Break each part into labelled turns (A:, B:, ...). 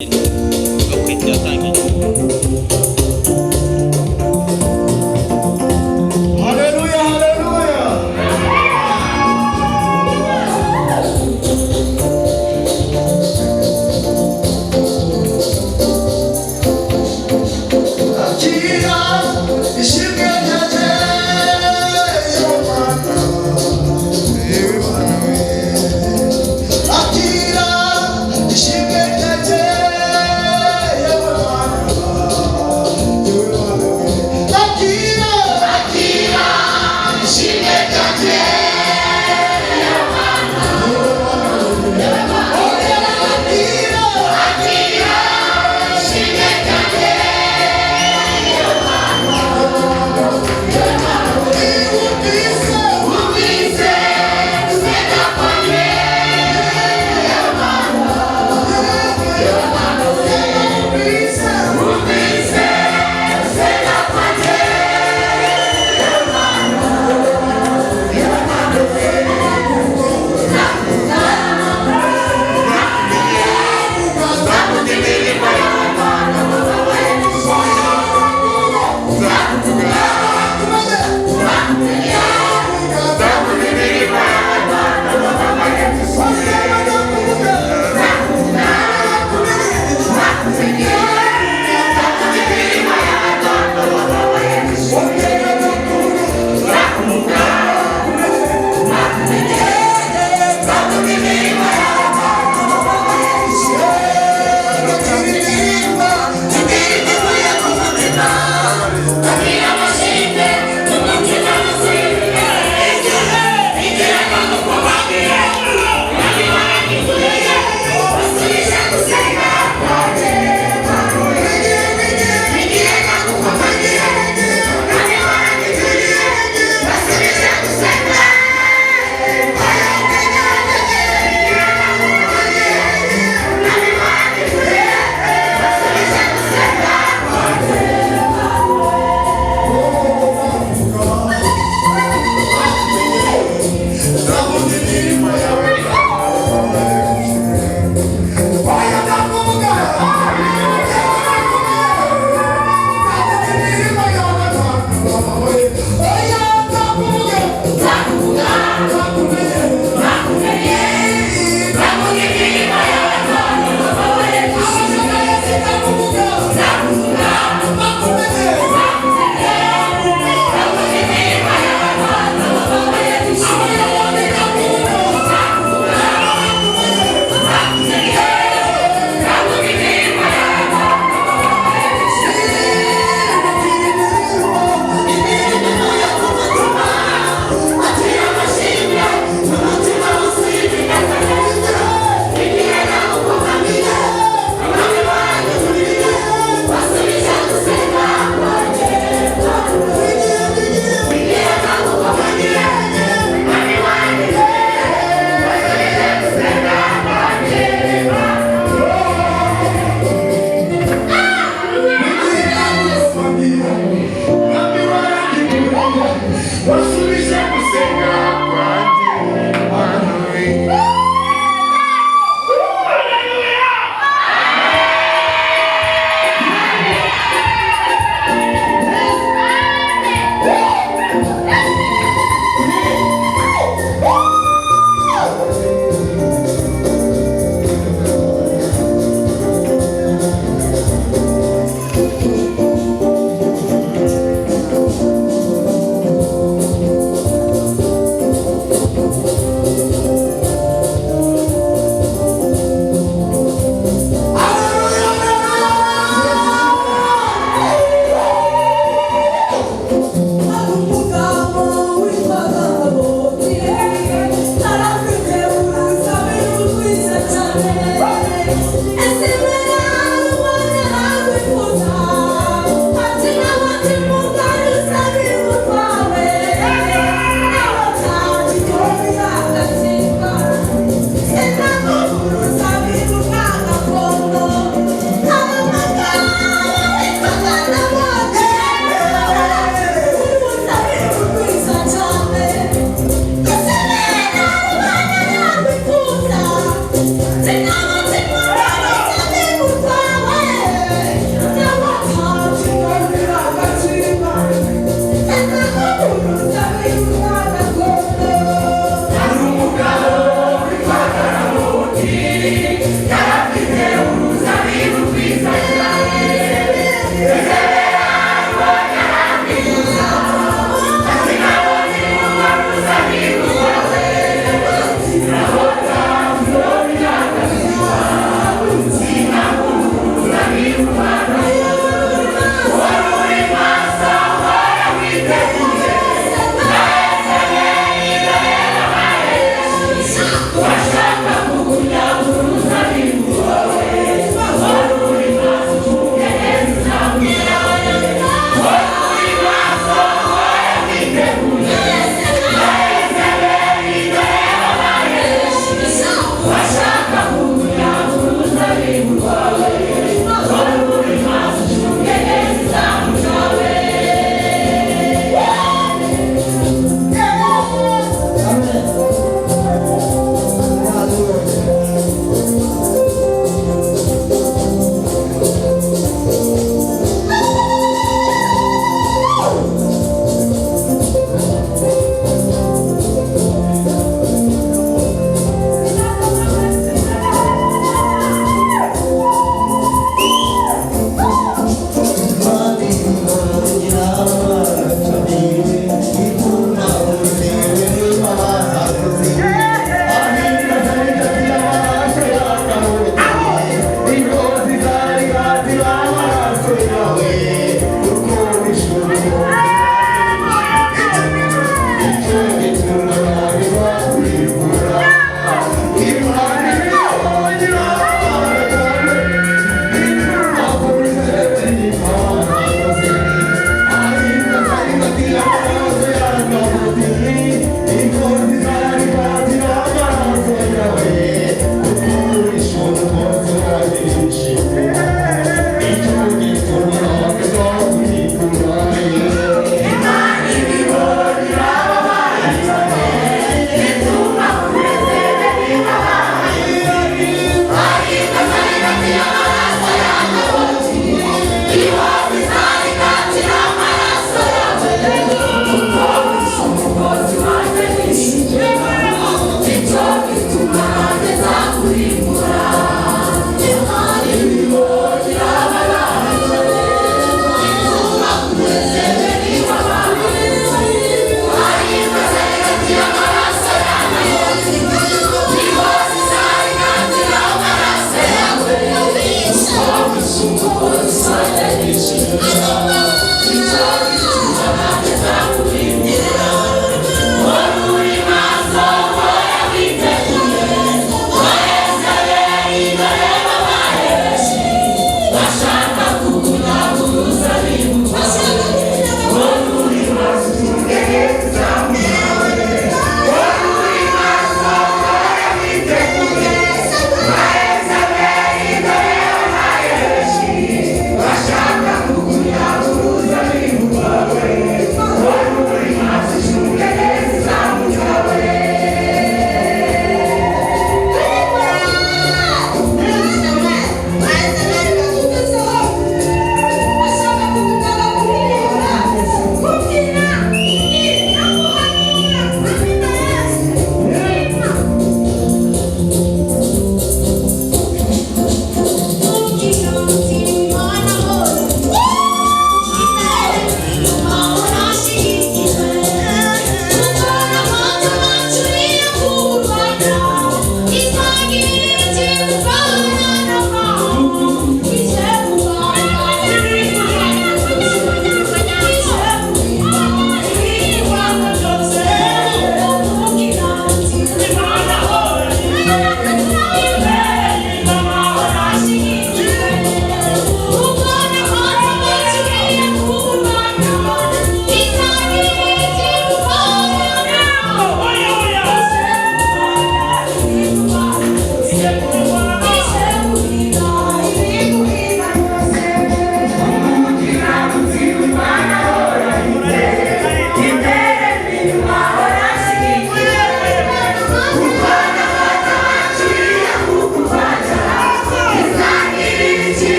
A: Okay, tyatangiye.
B: Haleluya, haleluya. Akira ishimwe ryanjye Mana, ewe Mana we. Akira ishimwe ryanjye Mana.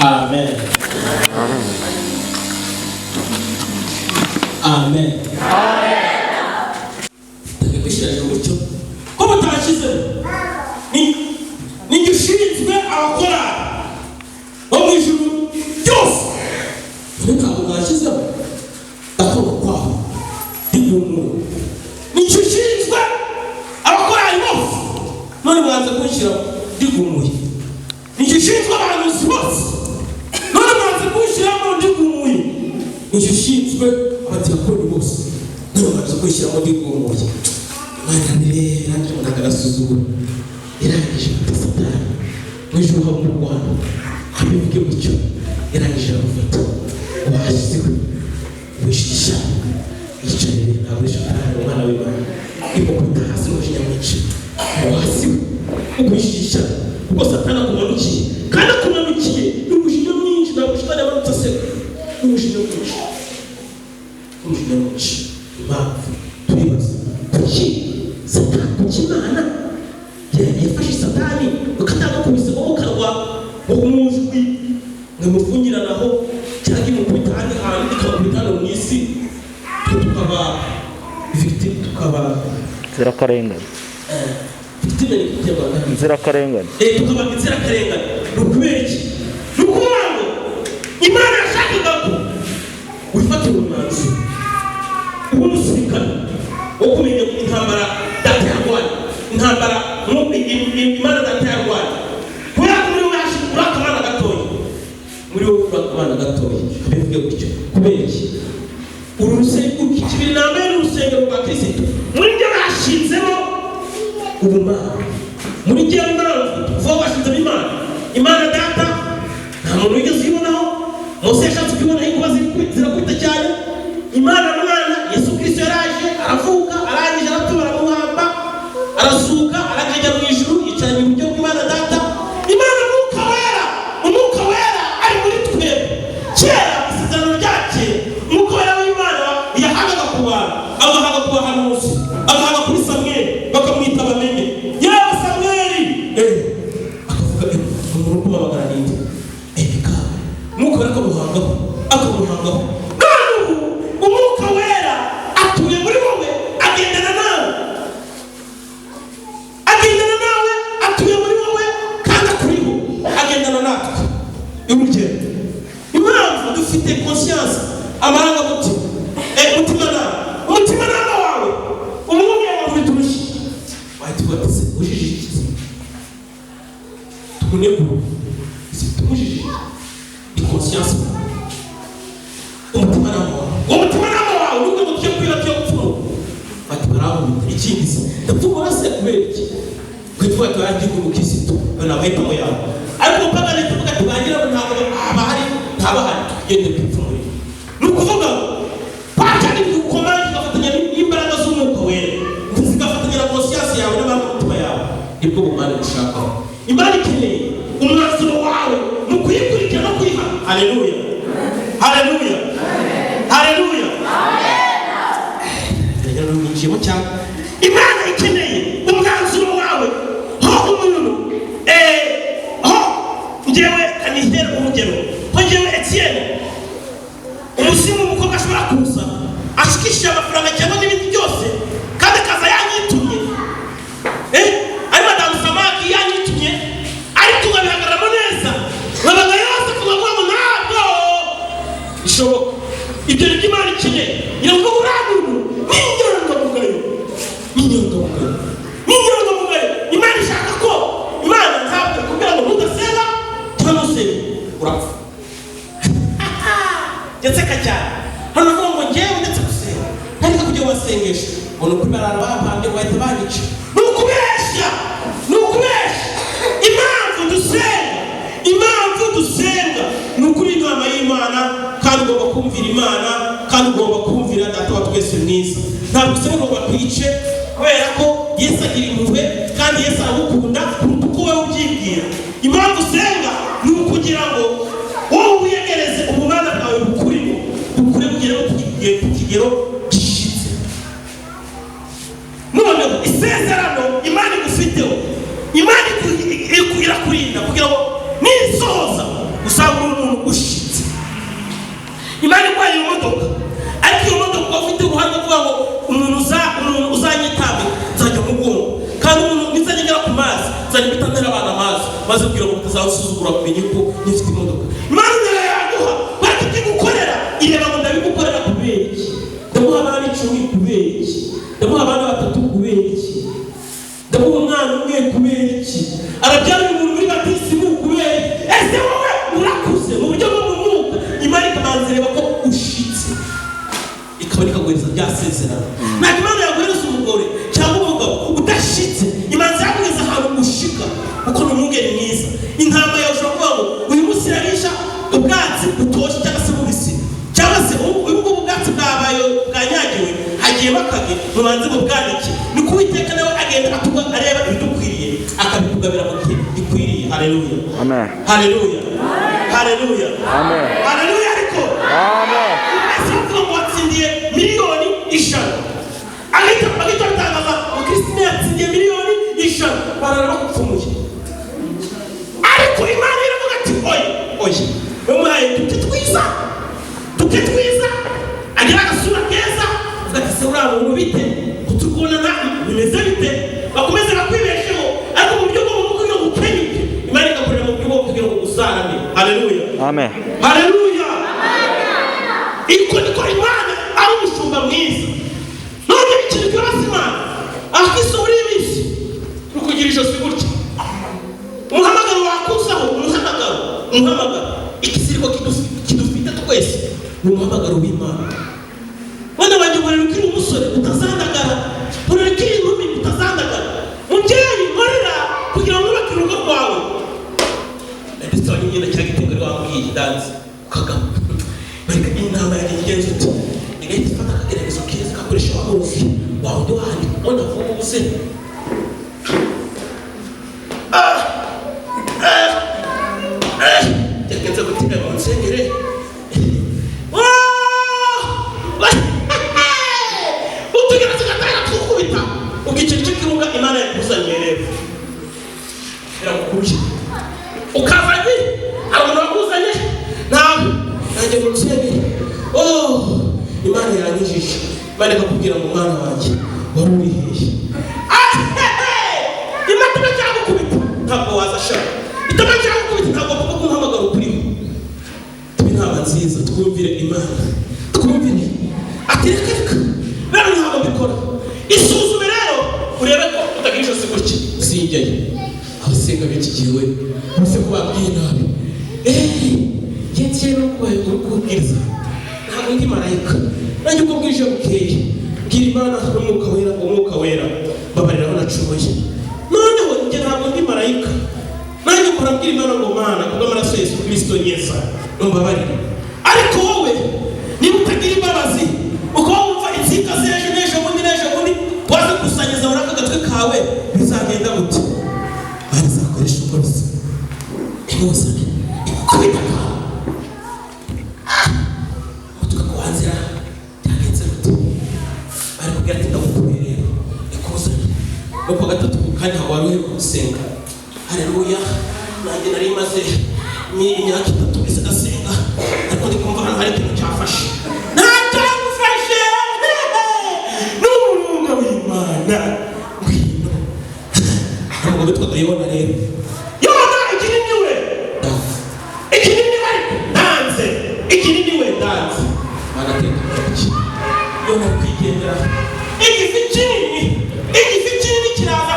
C: Amen. Amen. Ndabishije umucyo ko batashize ni gishinzwe abakora bo mu ijuru byose ntabwo bashize akora kwaho n'umuntu ni gishinzwe abakora bose none baza kunshyira digumuye ni gishinzwe abantu bose none baza kunshyiramo digumuye ni gishinzwe abatakoni bose none baza kunshyiramo digumuye mwana nirera ndagarasuzugura irangije Satani mwijuru ho mu Rwanda abivuge gutyo irangije gufata washyizeho wishisha yicarire ntabwo Satani umwana w'Imana imukubita hasi n'umujinya mwinshi wasiwe ukwishisha ubwo Satani akumanukiye kandi akumanukiye n'umujinya mwinshi ntabwo Satani amanutse aseka n'umujinya mwinshi impamvu turibaza kuki Satani kuki Imana yafashe Satani ukatanga kubise mu karwa umujwi ngamufungiranaho cyangwa imukubita handi hantu ikakubitana mu isi tukaba victim tukaba
D: inzirakarengane inzirakarengane
C: tukaba inzirakarengane ukubera iki nukuvuga ngo Imana yashakaga ko wifatira umwanzuro umusirikare wo kumenya intambara datayarwanya intambara Imana datayarwanya kubera ko muri washi urakamana gatoya muri wowe urakamana gatoya abivuge gutyo kubera iki uru rusengero kikibiri nambaye n'urusengero rwa Kristo muri byo bashinzemo ubumana muri gihe vuba washinzemo Imana data nta muntu wigeze uyibonaho Mose yashatse kubibona yuko zirakwita cyane Imana mwana Yesu Kristo yaraje aravuka arangije aratura muhamba arasuka aragenda mu ijuru yicara mu buryo bw'Imana data Imana umwuka wera ari muri twe kera isezerano ryake umwuka wera w'Imana yahaga kubahanuzi agahaga kuri Samweli bakamwita bamenye yewe Samweli akavuga umuntu kumabagara ninde umwuka wera akamuhangaho umwuka wera atuye muri wowe agendana nawe atuye muri wowe kandi akuriho agendana natwe urugendo impamvu dufite conscience amarangamutima umutimanama wawe umwumwe wawe biturushye wahita ugatse ujijije tumuneguru tumujijije ni conscience umutimanama wawe nubwo mutyo kwira cyo gupfura bati baraho ikindi ndapfumura se kubera iki kwitwa twandi ku Kristo bana bahitamo yawe ariko mpaka leta tuvuga tugangira ntabwo abahari yende kwipfumura nukuvuga patani gukomanya gafatanya n'imbaraga z'umwuka wera zigafatanya na conscience yawe n'abamutima yawe nibwo bumana gushaka Imana ikeneye umwanzuro wawe mu kuyikurikira no kuyiha haleluya haleluya haleluya rero ninjimo cyane Imana ikeneye umwanzuro wawe ho umuntu njyewe kanihera urugero ko njyewe Etienne umusimu umukobwa ashobora kuza ashikishije amafaranga cyangwa n'ibindi byose kandi akaza yanyitumye ari madamu Samaki yanyitumye ariko ngabihagaramo neza nkabaga yose kuvuga ngo ntabwo bishoboka ibyo ni Imana ikeneye iravuga uramuntu n'inyangamugayo Imana ishaka ko Imana ntabwo kugira ngo mudasenga cyangwa se urapfa ndetseka cyane hano ngo ngewe ndetse gusenga ntabwo kujya wasengesha ubona uko barara bapande bahita banyica ni ukubeshya impamvu dusenga ni ukuri inama y'Imana kandi ugomba kumvira Imana kandi ugomba kumvira data wa twese mwiza ntabwo usenga ngo bakwice kubera ko Yesu agira impuhwe kandi Yesu aragukunda kuruta uko wowe ubyibwira impamvu usenga ni ukugira ngo wowe wiyegereze ubumana bwawe bukurimo bukure bugere ku kigero gishitse none isezerano Imana igufiteho Imana irakurinda kugira ngo nisohoza usanga uzasuzugura kumenya ko nyifite imodoka. Imana nayo yaguha bati kigukorera ireba ngo ndabigukorera kubera iki. Ndamuha abana 10 kubera iki. Ndamuha abana 3 kubera iki. Ndamuha umwana umwe kubera iki. Arabyara umuntu muri batisimu kubera iki. Ese wowe urakuze mu buryo bwo mu mwuka. Imana ikabanzireba ko ushitse. Ikaboneka guhereza byasezerano. Ntabwo Imana yaguhereza umugore cyangwa umugabo udashitse. Imana yakugeza ahantu ushika kuko ni umwungeri mwiza. Intama yawe ushobora kuvuga ngo uyu munsi irarisha ubwatsi butoshye cyangwa se bubisi, cyangwa se ubu ubwatsi bwabaye bwanyagiwe hagiyemo akage mubanze mu bwanike. Ni ko Uwiteka nawe agenda atuga areba ibidukwiriye akabitugabira mu gihe gikwiriye. Haleluya,
D: amen,
C: haleluya, haleluya,
D: amen,
C: haleluya. Ariko
D: amen,
C: ese uvuga ngo watsindiye miliyoni 5 agahita atangaza umukristo yatsindiye miliyoni 5 bararapfumuye. Ariko Imana iravuga ati oya umuhaye duke twiza agira agasura keza ugati se uriya muntu bite kutukubona nabi bimeze bite bakomeze bakwibesheho ariko mu buryo bwo kugira ngo ukenyuke Imana igakorera mu buryo bwo kugira ngo usarane. Haleluya,
D: amen,
C: haleluya. Iko niko Imana ari umushumba mwiza. None ikintu cyose Imana akisubira ibisi ukugira ijosi gutya umuhamagaro wakuzaho umuhamagaro ikiziriko kidufite twese ni umuhamagaro w'Imana. Wana wanjye urarira ukiri umusore utazandagara, urarira ukiri inkumi utazandagara. Mubyeyi nkorera kugira ngo wubake urugo rwawe. Ndetse wanyigenda cya gitego ari wambwiye danse ukagama bareka inama yanjye igenza uti igahita ifata akagerageza keza kakoresha wamuzi wawe undi wahandi ubona vuba ubuse yagenze gutira mu nsengere utugeretse gatanga tukubita ubwiciro cy'ikirunga Imana yakuzanye rero irakukuje ukavanye hari umuntu wakuzanye ntabwo nanjye mu nsengere Imana yanyujije Imana ikakubwira mu mwana wanjye wari uri hehe imatuma cyangwa ukubita ntabwo wazashaka itama cyangwa ukubita ntabwo kuko kumuhamagara ukuriho. Tubi intama nziza twumvire Imana twumvire atereka rero ntabwo mbikora. Isuzume rero urebe ko utagira ijosi gutya sinjyayo abasenga b'iki gihe we bose ko babwiye nabi ngiye no kubwiriza ntabwo ndi marayika nanjye uko bwije bukeye bwira Imana n'umwuka wera babarira aho nacumuye. Noneho njye ntabwo ndi marayika nanjye ukora bwira Imana ngo Mana kubw'amaraso Yesu Kristo nyeza numbabarire. Ariko wowe niba utagira imbabazi uko wumva inzika z'ejo bundi waza gusanyiza muri aka gatwe kawe bizagenda gute? Barizakoresha uburozi imuzane ikukubita kawe tukakubanzira byagenze gute? Bari kubwira ati ndagutuye rero ikuzane no kwa gatatu kandi wari uri gusenga. Haleluya. Nanjye nari maze imyaka 3 ese ndasenga ariko ndi kumva hano hari ikintu cyafashe ntacyagufashe n'umurunga w'Imana ngwino ntabwo bitwaga Yona rero Yona ikinini we danse ikinini we danse agateka kaki Yona kwigendera igifi kinini kiraza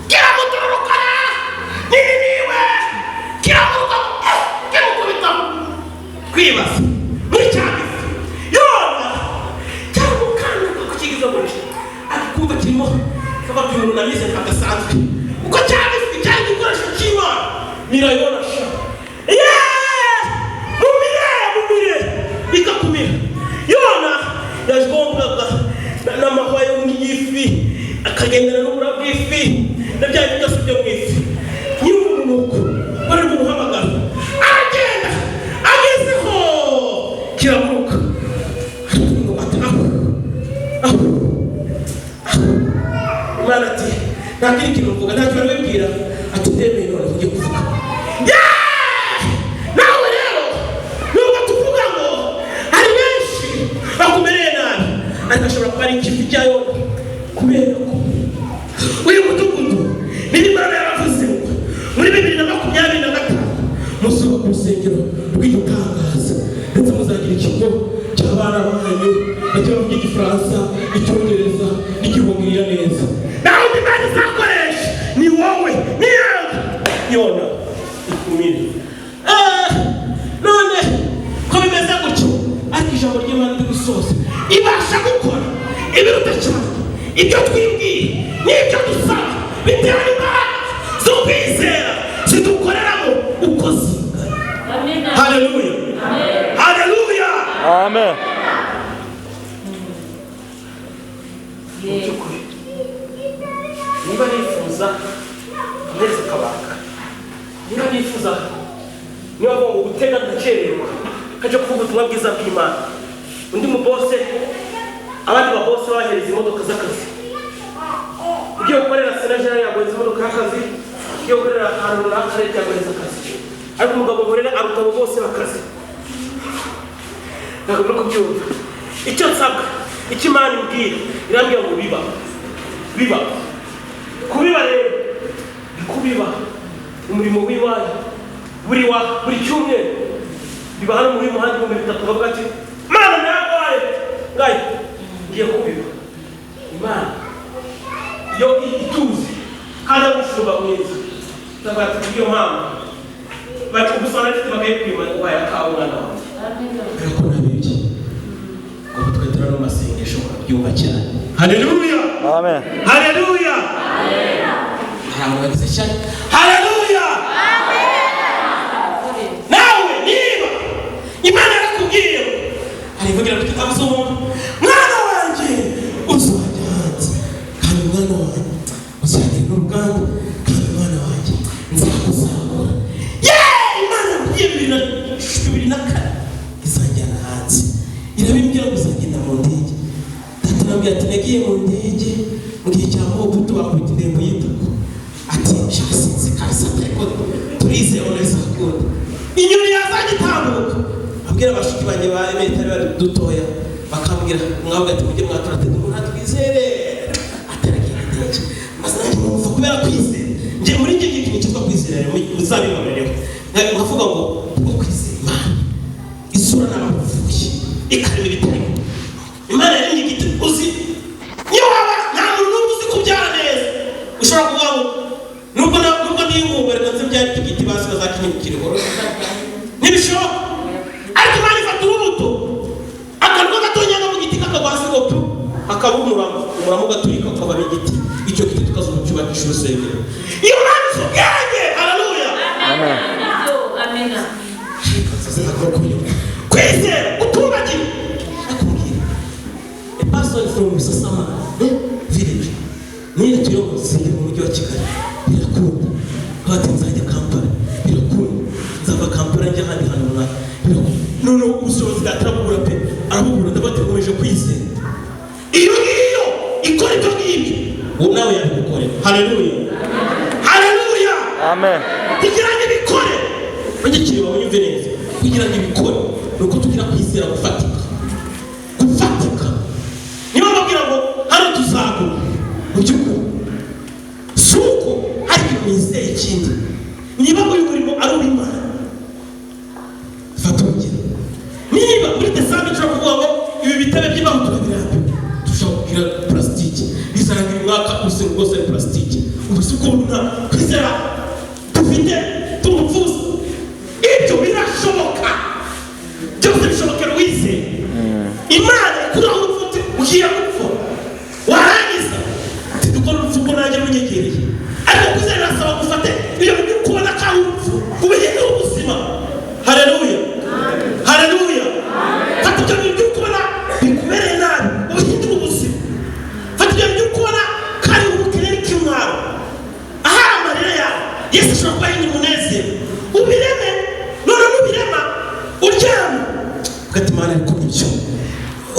C: kiramutururukana niniwe kiramukubita kwibaza muri cyane Yona cyamukana kukigiza muri akumva kirimo kaba umuntu namize kagasanzwe uko cyane gikoresho cy'Imana Yona sha mumire ikakumira. Yona yajgombaga n'amahwa yo mu ifi akagendera n'ubura bw'ifi n'ibyaye byose byo mu ifi y'umuntu bari guhamagara agenda agezeho kiramuka Imana ati nta kindi kintu uvuga ntacyo arabibwira ati ndemeye none ugiye kuvuga nawe rero nubwo tuvuga ngo hari benshi bakumereye nabi ariko ashobora kuba ari ikivi cya Yona kubera ko urusengero rw'igitangaza ndetse muzagira ikigo cy'abana banyu nacyo bavuga igifaransa icyongereza n'ikibabwira neza naho undi Imana izakoresha ni wowe niyaga yona ikumire none ko bimeze gutyo ariko ijambo ry'Imana ndi gusoza ibasha gukora ibiruta cyane ibyo twibwiye n'ibyo dusaba bitewe n'imbaraga zo kwizera zidukoreramo uko zingana. Haleluya, haleluya,
D: amen.
C: niba nifuza neza kabaka, niba nifuza niba ngo gutega ndakererwa kaje kuvuga ubutumwa bwiza bw'Imana, undi mu bose abandi ba bose bahereza imodoka z'akazi, ugiye gukorera senajera yagoze imodoka y'akazi, ugiye gukorera ahantu runaka leta yagoze akazi, ariko umugabo nkorera arutabo bose bakazi. Ntabwo no kubyumva icyo nsabwa, icyo Imana imbwira irambwira ngo biba kubiba rero kubiba umurimo w'iwanyu buri cyumweru biba hano muri muhanda 3 bavuga ati Mana nabaye ngaye ngiye kubiba Imana yo ituze kandi abushuba mwiza tabati iyo mama bakugusana ati bakaye kwima waya kawana amen ngo twetera no masengesho byumva cyane. Haleluya,
D: amen.
C: Haleluya, amen. Haleluya, amen. Nawe niba Imana yakubwiye arivugira ati abasomo mwana wanje uzajyanze kandi mwana wanje uzajya n'uruganda kandi mwana wanje nzakuzamura Imana yakubwiye 2024 izajyana hanze irabimbwira kuzagenda mu ndege ndatanambye ati nagiye mu ndege mu gihe cya Mobutu bakubita indembo y'ituku ati shasinze kasa ariko turize oneza kundi inyoni yazagitambuka abwira abashiki banje ba emetari bari dutoya bakambwira mwabwa ati mujye mwaturate umuntu atwizere ataragiye ndege maze nanjye numva kubera kwizera nje muri nje ikintu cyitwa kwizera muzabibonereho nkavuga ngo kwizera Imana isura n'abavuye ikarema ibitego Imana yari igiti uzi niyo waba nta muntu uzi kubyara neza ushobora kuvuga ngo nubwo n'ingunga reka nzibyara igiti basi bazakinyukira horo ntibishoboka ariko Imana ifata urubuto akarwa gatonya mu giti kakagwasi ngo tu akaba umuramo gaturika ukaba igiti icyo giti tukazucyubakisha urusengero iyo Imana isubwenge. Haleluya,
D: amen.
C: kwizera utubagira akubwira a person from Sasama village niyo tuyo musingi mu mujyi wa Kigali birakunda hati nzajya Kampala birakunda nzava Kampala njya handi hantu runaka none ubushobozi bwatarabura pe arabura ndabategereje kwizera iyo ikora ibyo ngibyo uwo nawe yabikorera. Haleluya, haleluya,
D: amen.
C: kugira ngo ibikore bagikiri banyumve neza kugira ngo ibikore nuko tugira kwizera gufatika niba babwira ngo hano tuzagura mu by'ukuri suko ariko mwizeye ikindi niba uyu murimo ari uw'Imana fata urugero niba muri Desambe nshobora kuvuga ngo ibi bitebe by'imbaho turabirambe dushobora kugira plastique bizarangira umwaka urusengo rwose ari plastique ubu si uko nta kwizera dufite tumupfuza ibyo birashoboka byose bishobokera wizeye Imana ikuraho urupfu ugiye gupfa warangiza ati dukora urupfu ngo nanjye runyegereye ariko kwizera birasaba gufate iyo bintu kubona ko ari urupfu ubihindura ubuzima. Haleluya, haleluya, fata ibyo bintu kubona bikubereye nabi ubihindura ubuzima. Fata ibyo bintu kubona kandi ubukene k'imwaro ahari amarira yawe Yesu ashobora kuba yindi umunezero ubireme none n'ubirema uryama ugati Imana ariko ibyo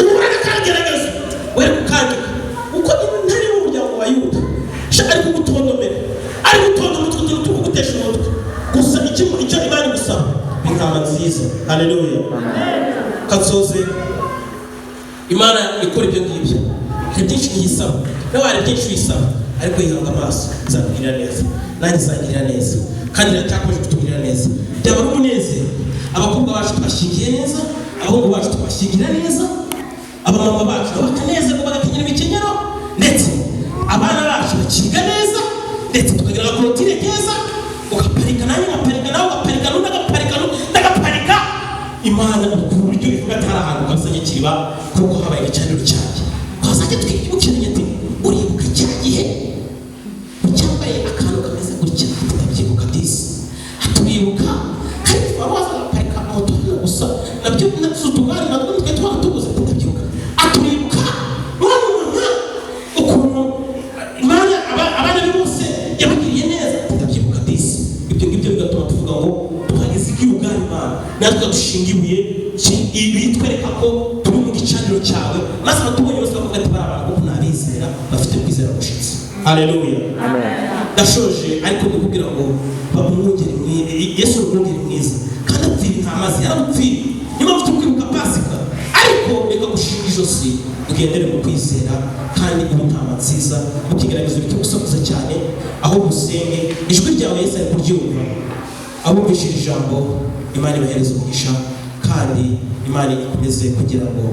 C: umwana kagerageza wari kukandika uko ntari mu muryango wa Yuda ari kugutondomera ari gutonda umutwe tugutesha umutwe gusa icyo Imana gusaba intama nziza. Haleluya, kazoze Imana ikora ibyo ngibyo hari byinshi yisaba nawe hari byinshi wisaba ariko yihanga amaso nzakugirira neza nanjye nzagirira neza kandi iracyakomeje kutugirira neza byaba ari umunezero bacu twashingiye neza, abahungu bacu twashingira neza, abamama bacu bakaneza bagakenyera imikenyero, ndetse abana bacu bakiga neza, ndetse tukagira agakorotire keza, ugaparika nanjye ngaparika nawe ugaparika n'undi agaparika. Imana ku buryo ivuga atari ahantu ukasanye kiriba kuko habaye igicaniro cyanjye. Twazajya twibukiranya ati uribuka cya gihe ucyambaye akantu kameze gutya, tutabyibuka disi. Turibuka kandi twabaza agaparika moto gusa nabyo natutugari natwo twe twatuguze tutabyibuka. Aturibuka mwana ukuntu Imana abana bose yabagiriye neza tutabyibuka disi. Ibyo ngibyo bigatuma tuvuga ngo tuhageze iby'ubwami Imana natwe dushingiye bitwereka ko turi mu gicaniro cyawe, maze batubonye bose bavuga ati bari abantu nabizera bafite kwizera gushitse. Haleluya, amen. Ndashoje ariko ndikubwira ngo bamwongere Yesu urwongere mwiza kandi apfira intama ze yaramupfira. Niba mufite kwibuka Pasika ariko reka gushinga ijosi ugendere mu kwizera kandi intama nziza mukigerageza bito gusakuza cyane aho musenge ijwi ryawe Yesu ari kuryumva. Abumvishije ijambo Imana ibahereza umugisha kandi Imana ikomeze kugira ngo